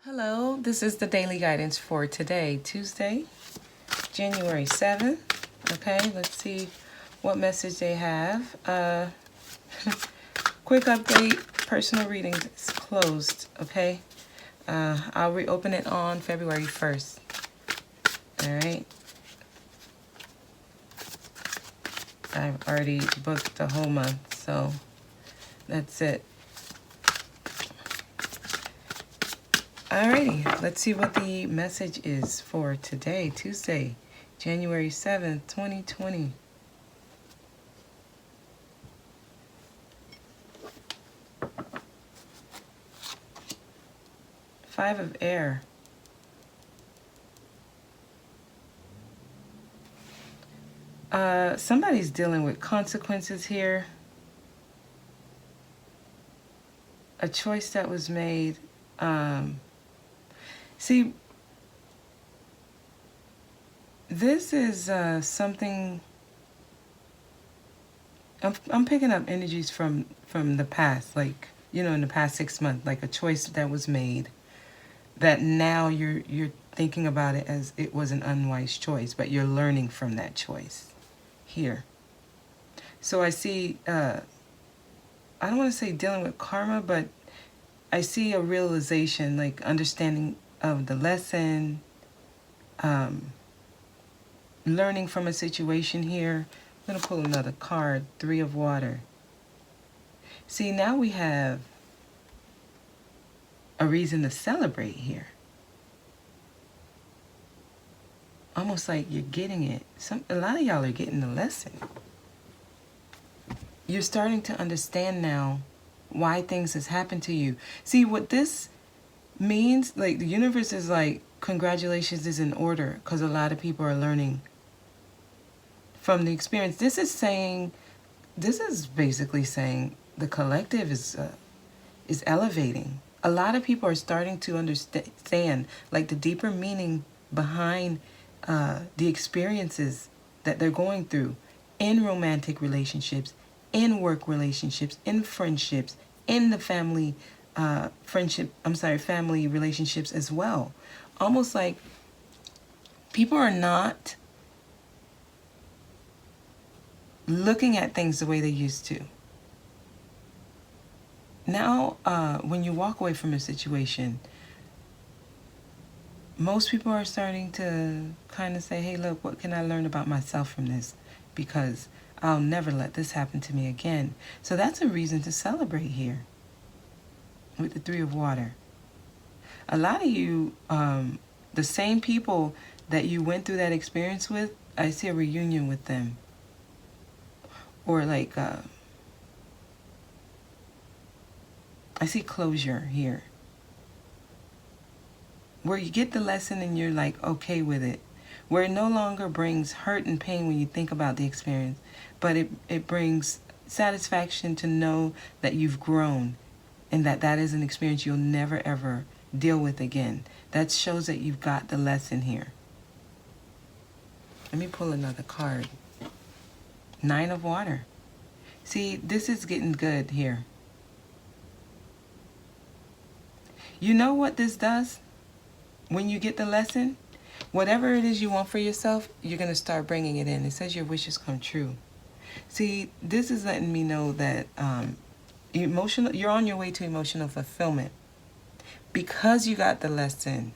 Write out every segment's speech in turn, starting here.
Hello, this is the daily guidance for today, Tuesday, January 7th. Okay, let's see what message they have. Quick update, personal readings is closed, okay? I'll reopen it on February 1st. All right. I've already booked the whole month, so that's it. Alrighty, let's see what the message is for today, Tuesday, January 7th, 2020. Five of Air. Somebody's dealing with consequences here. A choice that was made. See, this is something. I'm picking up energies from the past, like in the past 6 months, like a choice that was made. That now you're thinking about it as it was an unwise choice, but you're learning from that choice. Here. So I see. I don't want to say dealing with karma, but I see a realization, like understanding of the lesson, learning from a situation here. I'm going to pull another card, Three of Water. See, now we have a reason to celebrate here. Almost like you're getting it. A lot of y'all are getting the lesson. You're starting to understand now why things has happened to you. See, what this means, like the universe is like, congratulations is in order, because a lot of people are learning from the experience. This is basically saying the collective is elevating. A lot of people are starting to understand like the deeper meaning behind the experiences that they're going through in romantic relationships, in work relationships, in friendships, in the family family relationships as well. Almost like people are not looking at things the way they used to. Now, when you walk away from a situation, most people are starting to kind of say, hey, look, what can I learn about myself from this? Because I'll never let this happen to me again. So that's a reason to celebrate here with the Three of Water. A lot of you, the same people that you went through that experience with, I see a reunion with them. Or like, I see closure here. Where you get the lesson and you're like okay with it. Where it no longer brings hurt and pain when you think about the experience. But it brings satisfaction to know that you've grown. And that is an experience you'll never ever deal with again. That shows that you've got the lesson here. Let me pull another card. Nine of Water. See, this is getting good here. You know what this does? When you get the lesson, whatever it is you want for yourself, you're going to start bringing it in. It says your wishes come true. See, this is letting me know that you're on your way to emotional fulfillment. Because you got the lesson.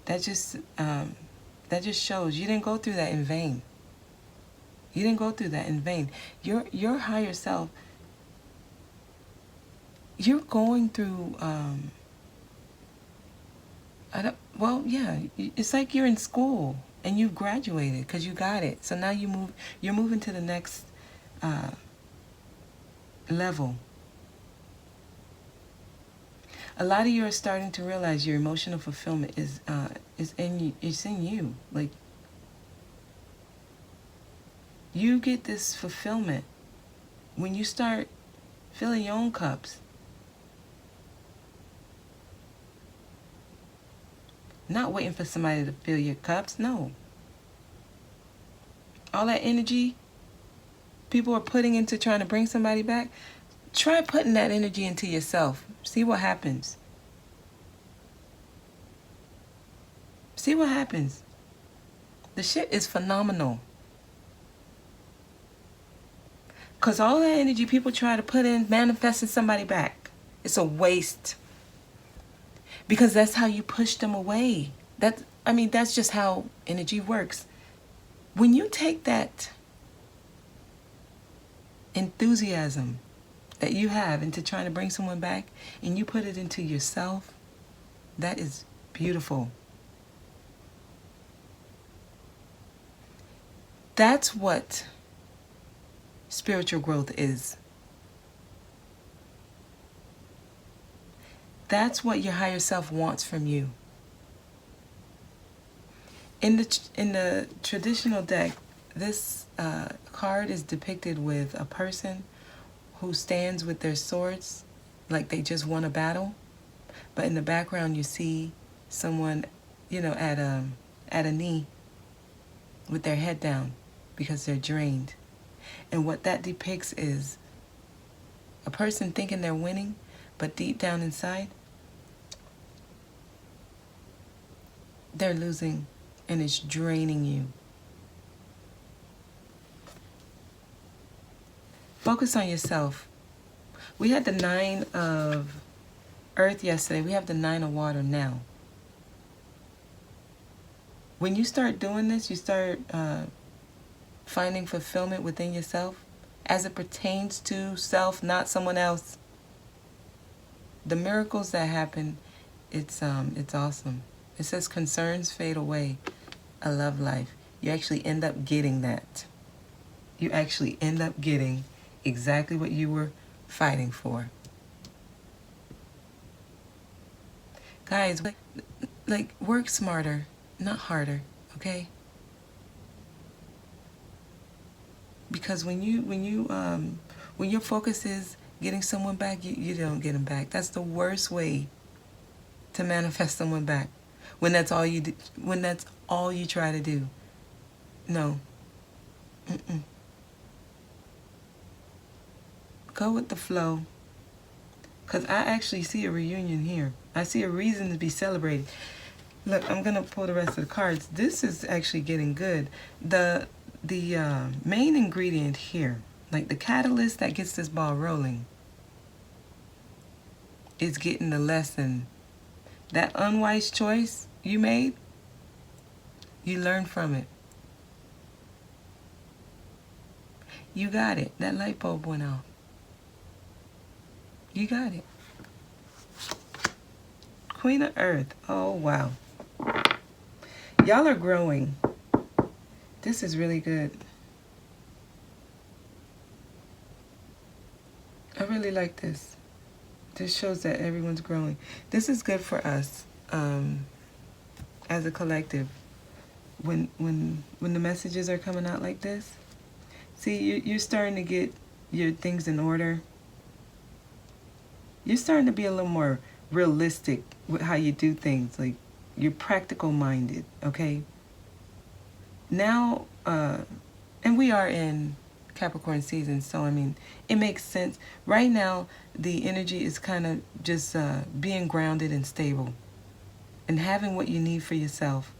That just shows you didn't go through that in vain. You didn't go through that in vain. Your higher self, you're going through it's like you're in school and you've graduated because you got it. So now you're moving to the next level. A lot of you are starting to realize your emotional fulfillment is in you. It's in you. Like, you get this fulfillment when you start filling your own cups. Not waiting for somebody to fill your cups. No. All that energy people are putting into trying to bring somebody back, Try putting that energy into yourself. See what happens. See what happens. The shit is phenomenal. Because all that energy people try to put in manifesting somebody back, it's a waste. Because that's how you push them away. That's just how energy works. When you take that enthusiasm that you have into trying to bring someone back and you put it into yourself, that is beautiful. That's what spiritual growth is. That's what your higher self wants from you. In the traditional deck, this card is depicted with a person who stands with their swords like they just won a battle. But in the background you see someone, at a knee with their head down because they're drained. And what that depicts is a person thinking they're winning, but deep down inside, they're losing, and it's draining you. Focus on yourself. We had the 9 of Earth yesterday. We have the 9 of Water now. When you start doing this, you start finding fulfillment within yourself as it pertains to self, not someone else. The miracles that happen, it's awesome. It says concerns fade away. I love life. You actually end up getting that. You actually end up getting exactly what you were fighting for. Guys, like work smarter, not harder, okay? Because when your focus is getting someone back, you don't get them back. That's the worst way to manifest someone back. When that's all you do, when that's all you try to do. No. Go with the flow. Because I actually see a reunion here. I see a reason to be celebrated. Look, I'm going to pull the rest of the cards. This is actually getting good. The main ingredient here, like the catalyst that gets this ball rolling, is getting the lesson. That unwise choice you made, you learn from it. You got it. That light bulb went off. You got it. Queen of Earth. Oh, wow. Y'all are growing. This is really good. I really like this. This shows that everyone's growing. This is good for us as a collective. When the messages are coming out like this, see, you're starting to get your things in order. You're starting to be a little more realistic with how you do things. Like, you're practical minded, okay? Now, and we are in Capricorn season, so I mean, it makes sense. Right now, the energy is kind of just being grounded and stable and having what you need for yourself.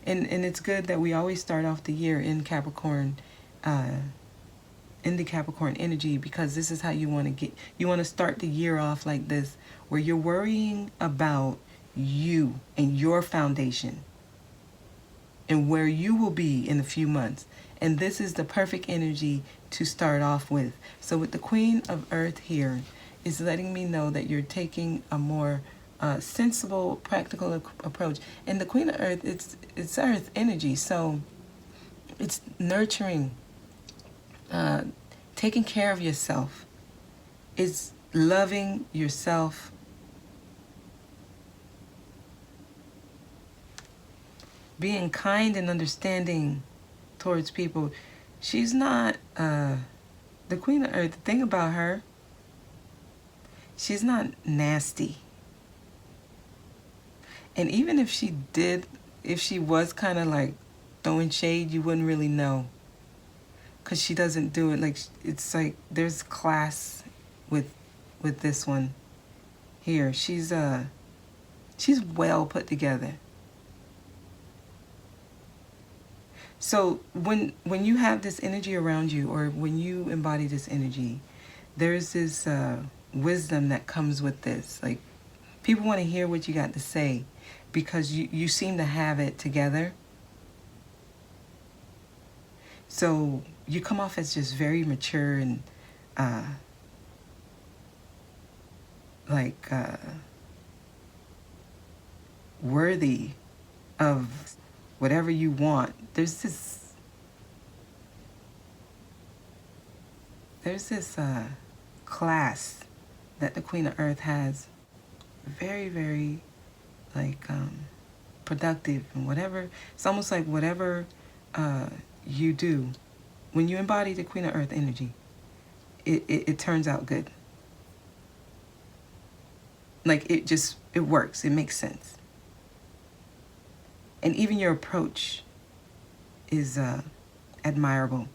And it's good that we always start off the year in Capricorn, in the Capricorn energy, because this is how you want to start the year off like this, where you're worrying about you and your foundation and where you will be in a few months. And this is the perfect energy to start off with. So with the Queen of Earth here, is letting me know that you're taking a more sensible, practical approach. And the Queen of Earth, it's Earth energy, so it's nurturing, taking care of yourself. It's loving yourself. Being kind and understanding towards people. She's not, the Queen of Earth, the thing about her, she's not nasty. And even if she did, if she was kind of like throwing shade, you wouldn't really know. Because she doesn't do it like, it's like there's class with this one here. She's well put together. So when you have this energy around you, or when you embody this energy, there's this wisdom that comes with this. Like, people want to hear what you got to say because you seem to have it together. So you come off as just very mature and worthy of whatever you want. There's this class that the Queen of Earth has. Very, very productive, and whatever. It's almost like whatever you do, when you embody the Queen of Earth energy, it turns out good. Like, it works. It makes sense. And even your approach is admirable.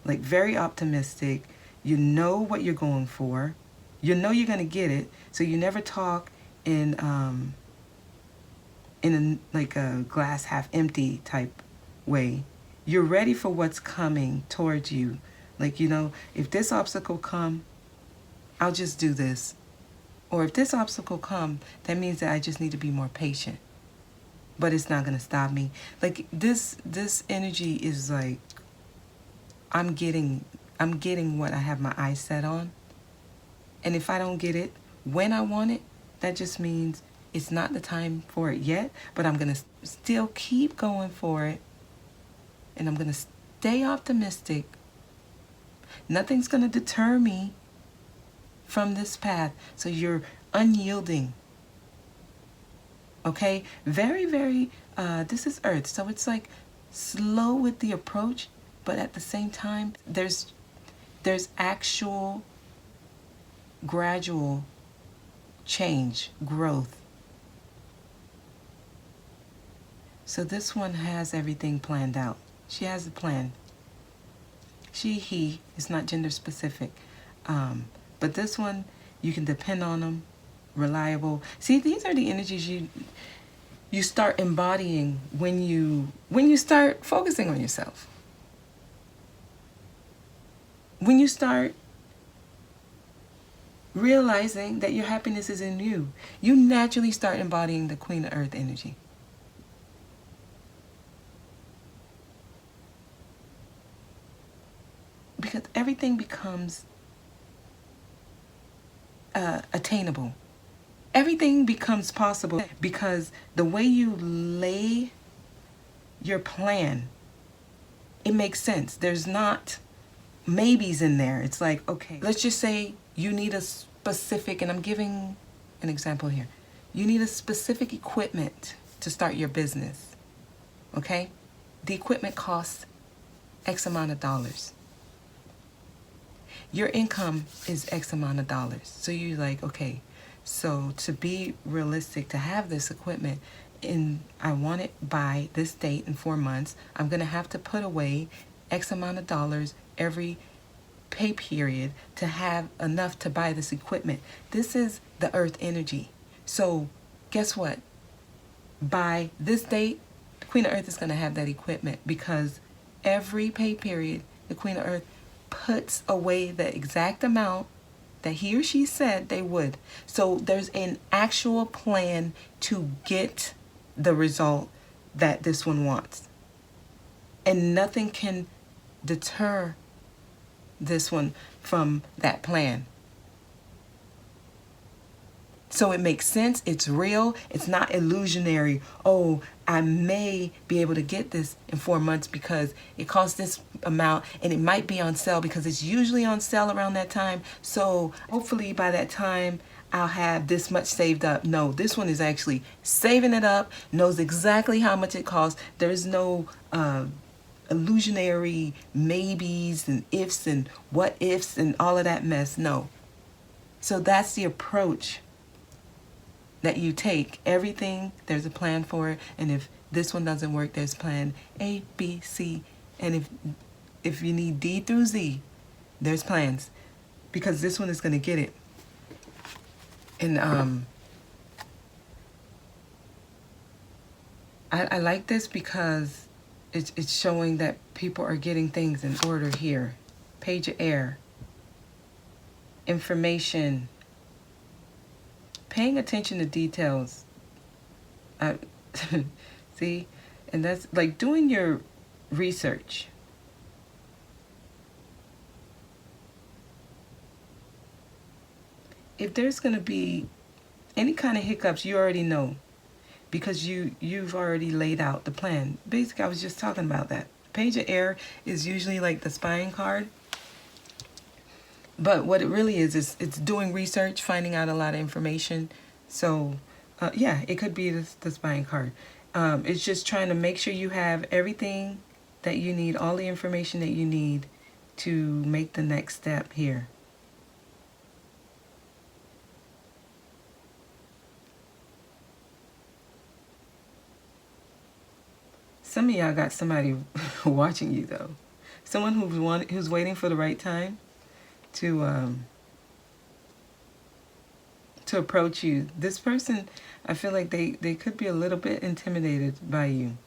Like, very optimistic. You know what you're going for. You know you're going to get it. So you never talk in a glass half empty type way. You're ready for what's coming towards you. Like, if this obstacle come, I'll just do this. Or if this obstacle come, that means that I just need to be more patient. But it's not gonna stop me. Like, this energy is like, I'm getting what I have my eyes set on. And if I don't get it when I want it, that just means it's not the time for it yet, but I'm gonna still keep going for it. And I'm gonna stay optimistic. Nothing's gonna deter me from this path. So you're unyielding. Okay? Very, very, this is Earth. So it's like slow with the approach, but at the same time, there's actual gradual change, growth. So this one has everything planned out. She has a plan. She, he, it's not gender specific. But this one, you can depend on them, reliable. See, these are the energies you start embodying when you start focusing on yourself. When you start realizing that your happiness is in you, you naturally start embodying the Queen of Earth energy. Because everything becomes attainable. Everything becomes possible because the way you lay your plan, it makes sense. There's not maybes in there. It's like, okay, let's just say you need a specific, and I'm giving an example here. You need a specific equipment to start your business, okay? The equipment costs X amount of dollars. Your income is X amount of dollars. So you're like, okay, so to be realistic, to have this equipment, I want it by this date in 4 months, I'm going to have to put away X amount of dollars every pay period to have enough to buy this equipment. This is the Earth energy. So guess what? By this date, the Queen of Earth is going to have that equipment because every pay period, the Queen of Earth puts away the exact amount that he or she said they would. So there's an actual plan to get the result that this one wants. And nothing can deter this one from that plan. So it makes sense, it's real, it's not illusionary. Oh, I may be able to get this in 4 months because it costs this amount and it might be on sale because it's usually on sale around that time. So hopefully by that time I'll have this much saved up. No, this one is actually saving it up, knows exactly how much it costs. There's no illusionary maybes and ifs and what ifs and all of that mess. No. So that's the approach that you take. Everything, there's a plan for it, and if this one doesn't work, there's plan A, B, C, and if you need D through Z, there's plans. because this one is going to get it. And I like this because it's showing that people are getting things in order here. Page of Air. Information. Paying attention to details. See? And that's like doing your research. If there's going to be any kind of hiccups, you already know, because you've already laid out the plan. Basically, I was just talking about that. Page of Air is usually like the spying card. But what it really is it's doing research, finding out a lot of information. So, yeah, it could be the spying card. It's just trying to make sure you have everything that you need, all the information that you need to make the next step here. Some of y'all got somebody watching you, though. Someone who's waiting for the right time to approach you. This person, I feel like they could be a little bit intimidated by you.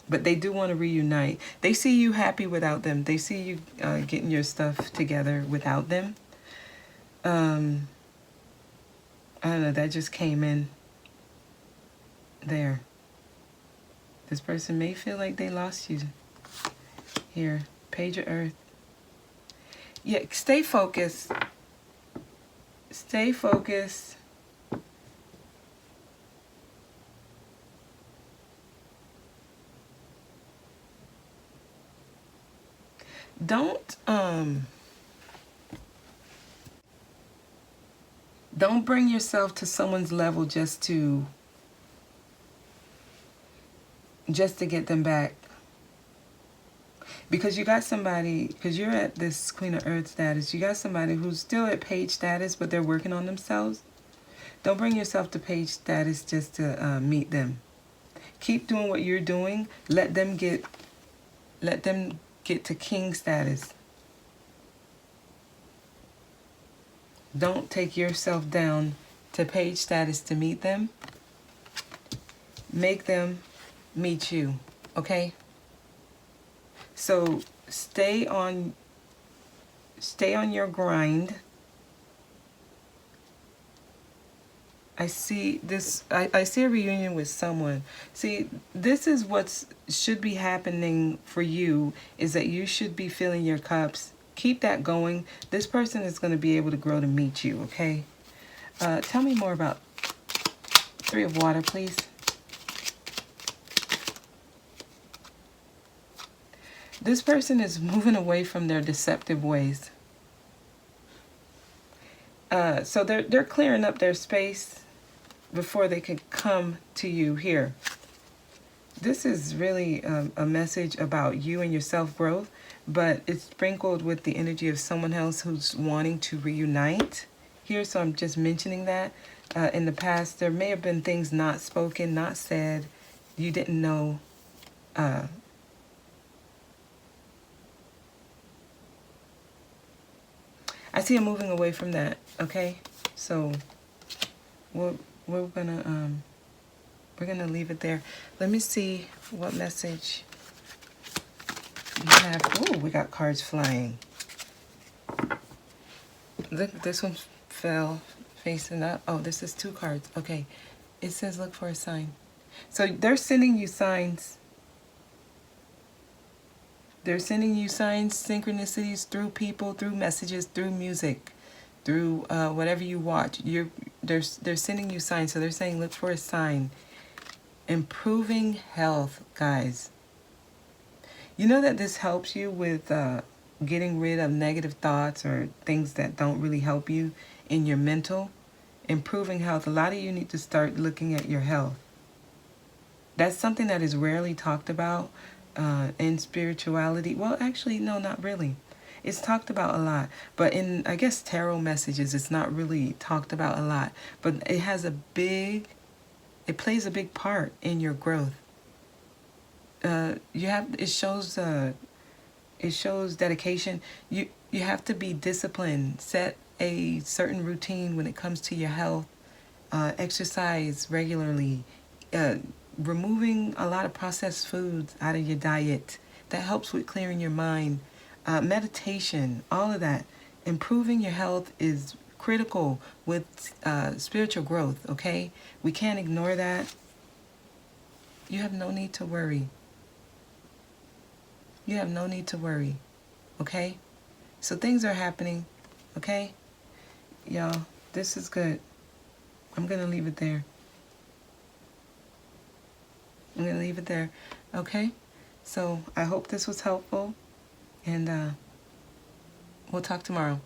But they do want to reunite. They see you happy without them. They see you getting your stuff together without them. I don't know, that just came in there. This person may feel like they lost you. Here, Page of Earth. Yeah, stay focused. Stay focused. Don't bring yourself to someone's level just to get them back. Because you got somebody, because you're at this Queen of Earth status, you got somebody who's still at page status, but they're working on themselves. Don't bring yourself to page status just to meet them. Keep doing what you're doing. Let them get to king status. Don't take yourself down to page status to meet them. Make them meet you, okay? So stay on your grind. I see this. I see a reunion with someone. See, this is what should be happening for you, is that you should be filling your cups. Keep that going. This person is going to be able to grow to meet you, okay? Tell me more about Three of Water, please. This person is moving away from their deceptive ways. So they're clearing up their space before they can come to you here. This is really a message about you and your self-growth, but it's sprinkled with the energy of someone else who's wanting to reunite here. So I'm just mentioning that. In the past, there may have been things not spoken, not said. You didn't know. I see him moving away from that, okay? So we're gonna leave it there. Let me see what message we have. Oh, we got cards flying. Look, this one fell facing up. Oh, this is 2 cards. Okay. It says look for a sign. So they're sending you signs. They're sending you signs, synchronicities through people, through messages, through music, through whatever you watch. They're sending you signs. So they're saying look for a sign. Improving health, guys. You know that this helps you with getting rid of negative thoughts or things that don't really help you in your mental. Improving health. A lot of you need to start looking at your health. That's something that is rarely talked about in spirituality. Well, actually, no, not really. It's talked about a lot, but in, I guess, tarot messages, it's not really talked about a lot. But it has it plays a big part in your growth. It shows dedication. You have to be disciplined. Set a certain routine when it comes to your health. Exercise regularly. Removing a lot of processed foods out of your diet. That helps with clearing your mind. Meditation, all of that. Improving your health is critical with spiritual growth, okay? We can't ignore that. You have no need to worry. You have no need to worry, okay? So things are happening, okay? Y'all, this is good. I'm going to leave it there. I'm going to leave it there, okay? So I hope this was helpful, and we'll talk tomorrow.